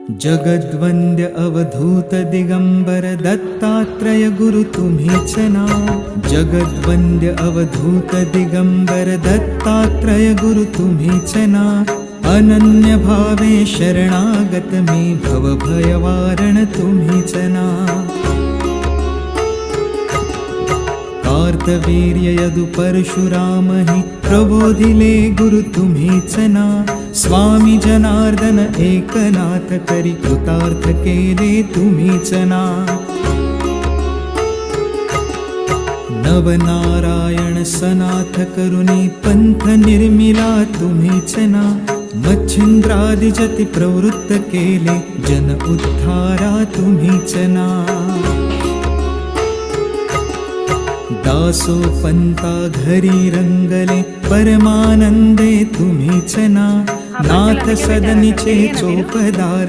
जगद्वन्द्य अवधूत दिगंबर दत्तात्रय गुरु तुम्हीच नाव। जगद्वन्द्य अवधूत दिगंबर दत्तात्रय गुरु तुम्हीच नाव। अनन्य भावे शरणागत मी भवभयवारण तुम्हीच नाव। कार्तवीर्य यदु परशुराम हि प्रबोधिले गुरु तुम्हीच नाव। स्वामी जनार्दन एकनाथ करी कृतार्थ केले तुम्हीच नाव। नवनारायण सनाथ करुणी पंथ निर्मिला तुम्हीच नाव। मच्छिंद्रादि जति प्रवृत्त केले जन उद्धारा तुम्हीच नाव। दासो पंता घरी रंगले परमानंदे तुम्हीच नाव। नाथ सदनीचे चोपदार